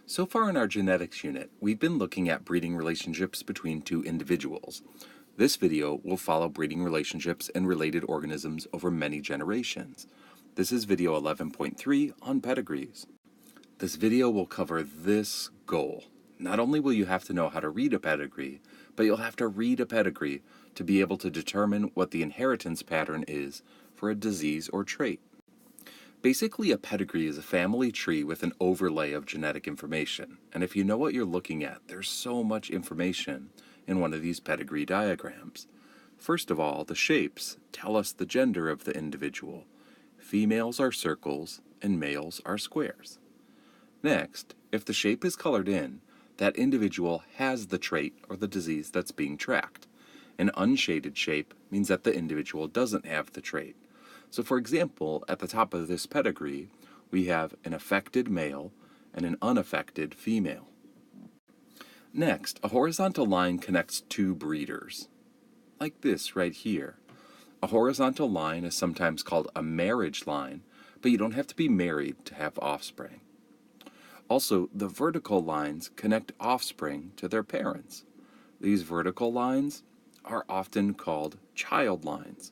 So far in our genetics unit, we've been looking at breeding relationships between two individuals. This video will follow breeding relationships and related organisms over many generations. This is video 11.3 on pedigrees. This video will cover this goal. Not only will you have to know how to read a pedigree, but you'll have to read a pedigree to be able to determine what the inheritance pattern is for a disease or trait. Basically, a pedigree is a family tree with an overlay of genetic information, and if you know what you're looking at, there's so much information in one of these pedigree diagrams. First of all, the shapes tell us the gender of the individual. Females are circles and males are squares. Next, if the shape is colored in, that individual has the trait or the disease that's being tracked. An unshaded shape means that the individual doesn't have the trait. So for example, at the top of this pedigree, we have an affected male and an unaffected female. Next, a horizontal line connects two breeders, like this right here. A horizontal line is sometimes called a marriage line, but you don't have to be married to have offspring. Also, the vertical lines connect offspring to their parents. These vertical lines are often called child lines.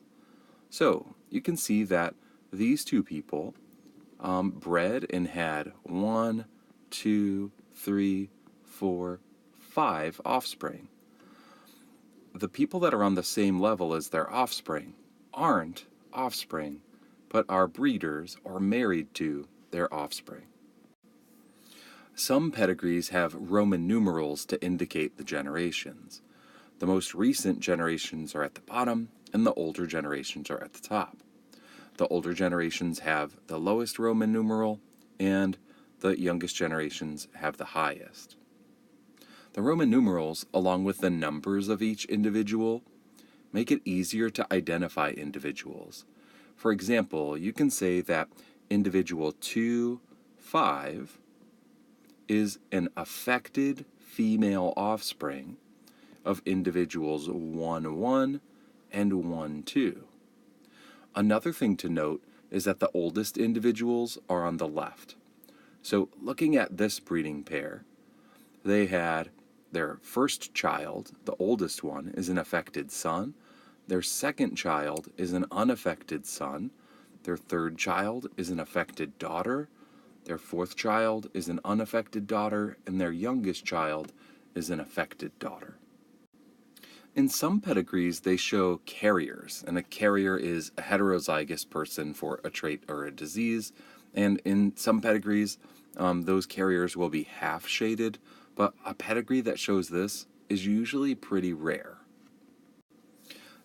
So, you can see that these two people bred and had 1, 2, 3, 4, 5 offspring. The people that are on the same level as their offspring aren't offspring, but are breeders or married to their offspring. Some pedigrees have Roman numerals to indicate the generations. The most recent generations are at the bottom, and the older generations are at the top. The older generations have the lowest Roman numeral, and the youngest generations have the highest. The Roman numerals, along with the numbers of each individual, make it easier to identify individuals. For example, you can say that individual 2,5 is an affected female offspring of individuals 1,1 and 1,2. Another thing to note is that the oldest individuals are on the left. So looking at this breeding pair, they had their first child, the oldest one, is an affected son. Their second child is an unaffected son. Their third child is an affected daughter. Their fourth child is an unaffected daughter, and their youngest child is an affected daughter. In some pedigrees, they show carriers, and a carrier is a heterozygous person for a trait or a disease. And in some pedigrees, those carriers will be half-shaded, but a pedigree that shows this is usually pretty rare.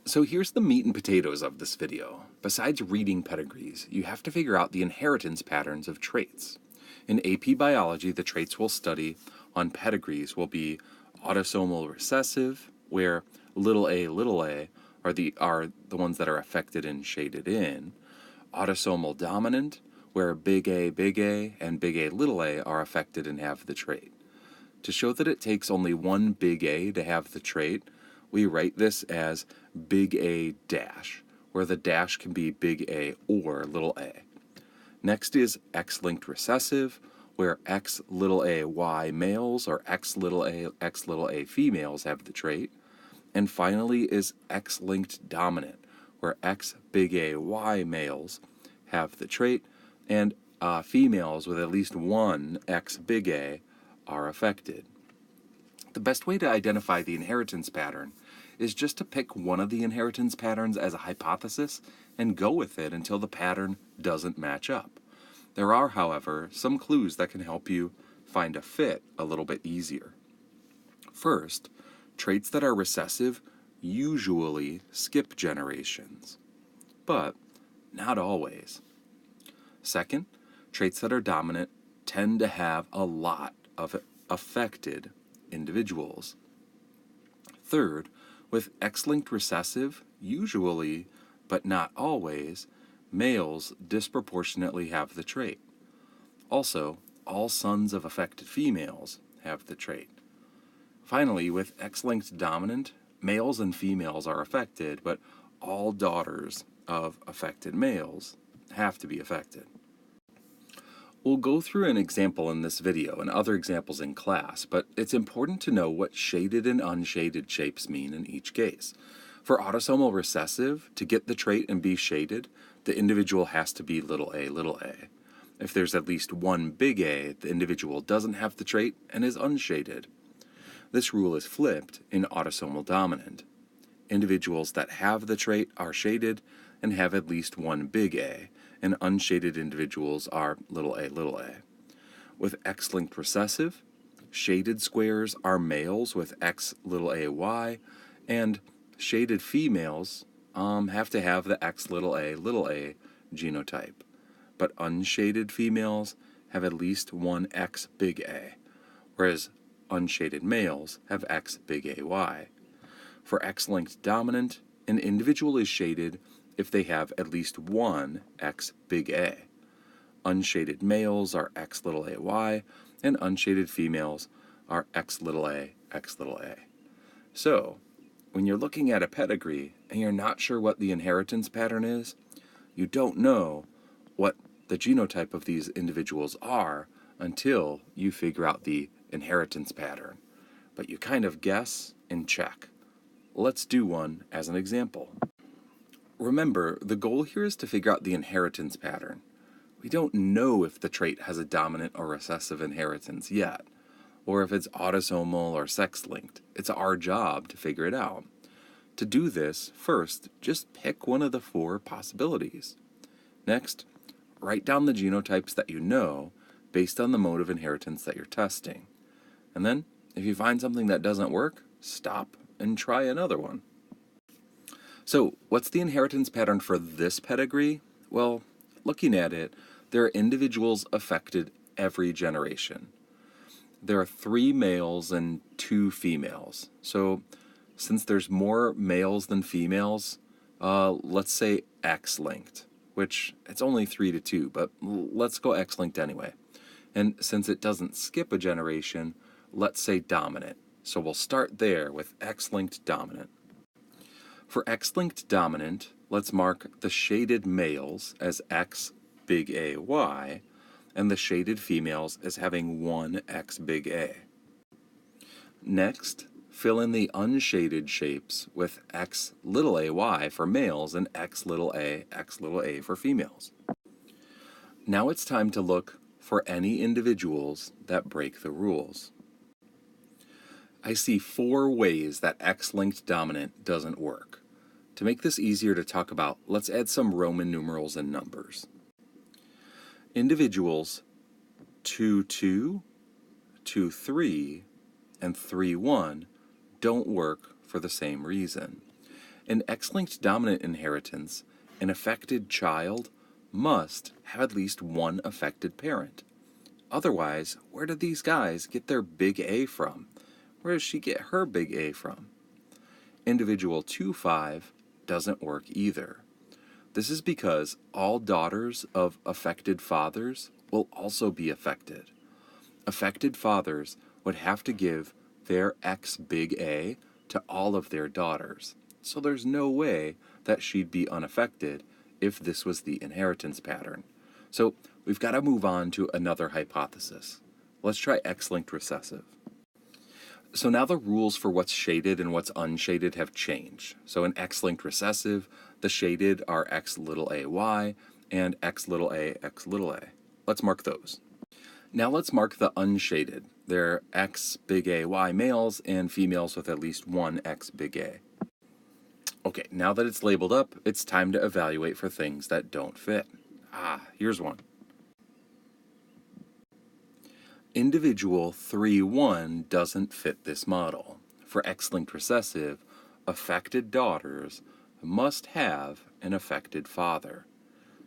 So here's the meat and potatoes of this video. Besides reading pedigrees, you have to figure out the inheritance patterns of traits. In AP biology, the traits we'll study on pedigrees will be autosomal recessive, where little a are the ones that are affected and shaded in. Autosomal dominant, where big A and big A are affected and have the trait. To show that it takes only one big A to have the trait, we write this as big A dash, where the dash can be big A or little a. Next is X-linked recessive, where XaY males or XA females have the trait. And finally is X-linked dominant, where XaY males have the trait, and females with at least one XA are affected. The best way to identify the inheritance pattern is just to pick one of the inheritance patterns as a hypothesis and go with it until the pattern doesn't match up. There are, however, some clues that can help you find a fit a little bit easier. First, traits that are recessive usually skip generations, but not always. Second, traits that are dominant tend to have a lot of affected individuals. Third, with X-linked recessive, usually, but not always, males disproportionately have the trait. Also, all sons of affected females have the trait. Finally, with X-linked dominant, males and females are affected, but all daughters of affected males have to be affected. We'll go through an example in this video and other examples in class, but it's important to know what shaded and unshaded shapes mean in each case. For autosomal recessive, to get the trait and be shaded, the individual has to be little a, little a. If there's at least one big A, the individual doesn't have the trait and is unshaded. This rule is flipped in autosomal dominant. Individuals that have the trait are shaded and have at least one big A, and unshaded individuals are little a, little a. With X-linked recessive, shaded squares are males with X little a y, and shaded females have to have the X little a genotype. But unshaded females have at least one X big A, whereas unshaded males have X big AY. For X-linked dominant, an individual is shaded if they have at least one X big A. Unshaded males are X little AY, and unshaded females are X little a, X little a. So, when you're looking at a pedigree and you're not sure what the inheritance pattern is, you don't know what the genotype of these individuals are until you figure out the inheritance pattern. But you kind of guess and check. Let's do one as an example. Remember, the goal here is to figure out the inheritance pattern. We don't know if the trait has a dominant or recessive inheritance yet, or if it's autosomal or sex-linked. It's our job to figure it out. To do this, first, just pick one of the four possibilities. Next, write down the genotypes that you know based on the mode of inheritance that you're testing. And then, if you find something that doesn't work, stop and try another one. So, what's the inheritance pattern for this pedigree? Well, looking at it, there are individuals affected every generation. There are 3 males and 2 females. So, since there's more males than females, let's say X-linked, which it's only 3 to 2, but let's go X-linked anyway. And since it doesn't skip a generation, let's say dominant. So we'll start there with X-linked dominant. For X-linked dominant, let's mark the shaded males as X big AY, and the shaded females as having one X big A. Next, fill in the unshaded shapes with X little ay for males and X little a for females. Now it's time to look for any individuals that break the rules. I see 4 ways that X-linked dominant doesn't work. To make this easier to talk about, let's add some Roman numerals and numbers. Individuals 2-2, 2-3, and 3-1 don't work for the same reason. In X-linked dominant inheritance, an affected child must have at least one affected parent. Otherwise, where do these guys get their big A from? Where does she get her big A from? Individual 2-5 doesn't work either. This is because all daughters of affected fathers will also be affected. Affected fathers would have to give their X big A to all of their daughters. So there's no way that she'd be unaffected if this was the inheritance pattern. So we've got to move on to another hypothesis. Let's try X-linked recessive. So now the rules for what's shaded and what's unshaded have changed. So in X-linked recessive, the shaded are X little ay and X little a, X little a. Let's mark those. Now let's mark the unshaded. They're X big AY males and females with at least one X big A. Okay, now that it's labeled up, it's time to evaluate for things that don't fit. Here's one. Individual 3-1 doesn't fit this model. For X-linked recessive, affected daughters must have an affected father.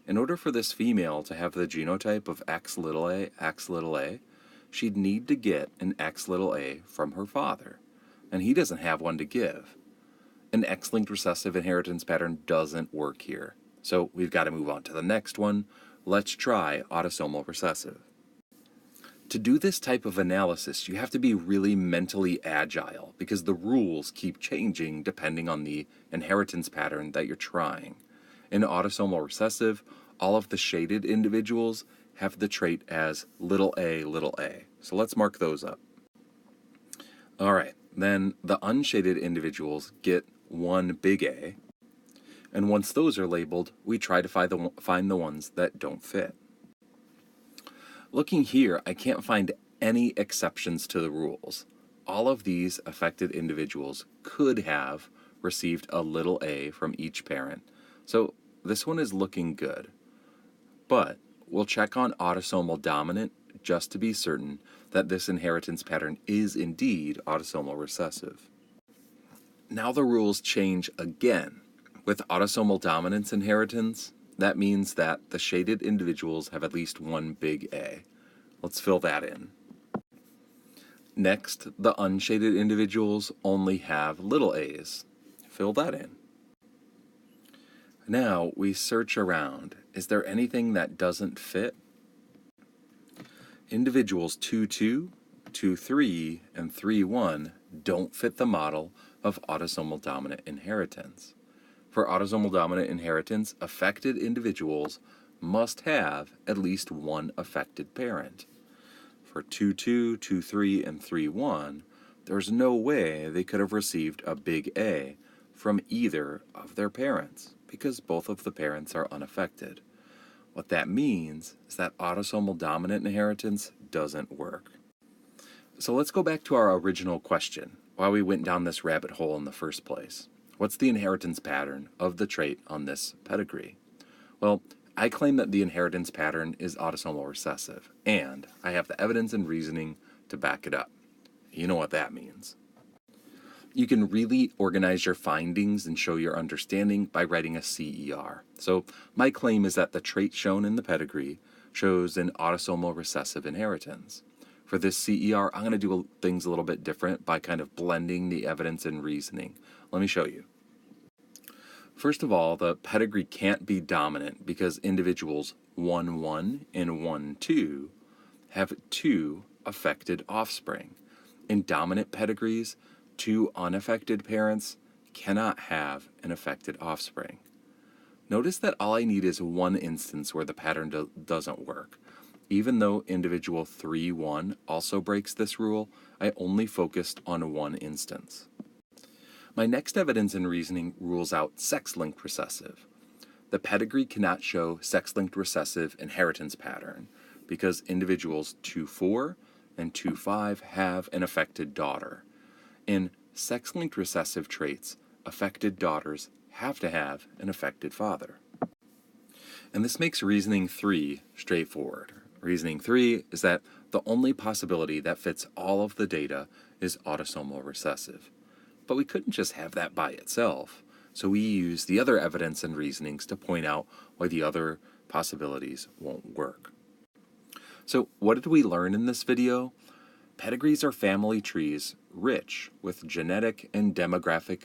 In order for this female to have the genotype of X little a, she'd need to get an X little a from her father, and he doesn't have one to give. An X-linked recessive inheritance pattern doesn't work here, so we've got to move on to the next one. Let's try autosomal recessive. To do this type of analysis, you have to be really mentally agile because the rules keep changing depending on the inheritance pattern that you're trying. In autosomal recessive, all of the shaded individuals have the trait as little a, little a. So let's mark those up. All right, then the unshaded individuals get one big A, and once those are labeled, we try to find the ones that don't fit. Looking here, I can't find any exceptions to the rules. All of these affected individuals could have received a little a from each parent, so this one is looking good. But we'll check on autosomal dominant just to be certain that this inheritance pattern is indeed autosomal recessive. Now the rules change again. With autosomal dominance inheritance, that means that the shaded individuals have at least one big A. Let's fill that in. Next, the unshaded individuals only have little a's. Fill that in. Now we search around. Is there anything that doesn't fit? Individuals 2-2, 2-3, and 3-1 don't fit the model of autosomal dominant inheritance. For autosomal dominant inheritance, affected individuals must have at least one affected parent. For 2-2, 2-3, and 3-1, there's no way they could have received a big A from either of their parents because both of the parents are unaffected. What that means is that autosomal dominant inheritance doesn't work. So let's go back to our original question, why we went down this rabbit hole in the first place. What's the inheritance pattern of the trait on this pedigree? Well, I claim that the inheritance pattern is autosomal recessive, and I have the evidence and reasoning to back it up. You know what that means. You can really organize your findings and show your understanding by writing a CER. So my claim is that the trait shown in the pedigree shows an autosomal recessive inheritance. For this CER, I'm going to do things a little bit different by kind of blending the evidence and reasoning. Let me show you. First of all, the pedigree can't be dominant because individuals 1-1 and 1-2 have two affected offspring. In dominant pedigrees, two unaffected parents cannot have an affected offspring. Notice that all I need is one instance where the pattern doesn't work. Even though individual 3-1 also breaks this rule, I only focused on one instance. My next evidence and reasoning rules out sex-linked recessive. The pedigree cannot show sex-linked recessive inheritance pattern because individuals 2-4 and 2-5 have an affected daughter. In sex-linked recessive traits, affected daughters have to have an affected father. And this makes reasoning 3 straightforward. Reasoning 3 is that the only possibility that fits all of the data is autosomal recessive. But we couldn't just have that by itself, so we use the other evidence and reasonings to point out why the other possibilities won't work. So what did we learn in this video? Pedigrees are family trees rich with genetic and demographic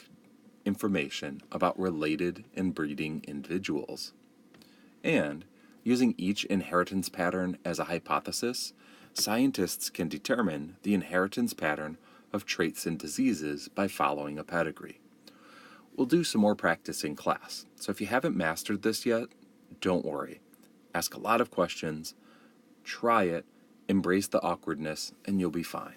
information about related and breeding individuals. And using each inheritance pattern as a hypothesis, scientists can determine the inheritance pattern of traits and diseases by following a pedigree. We'll do some more practice in class, so if you haven't mastered this yet, don't worry. Ask a lot of questions, try it, embrace the awkwardness, and you'll be fine.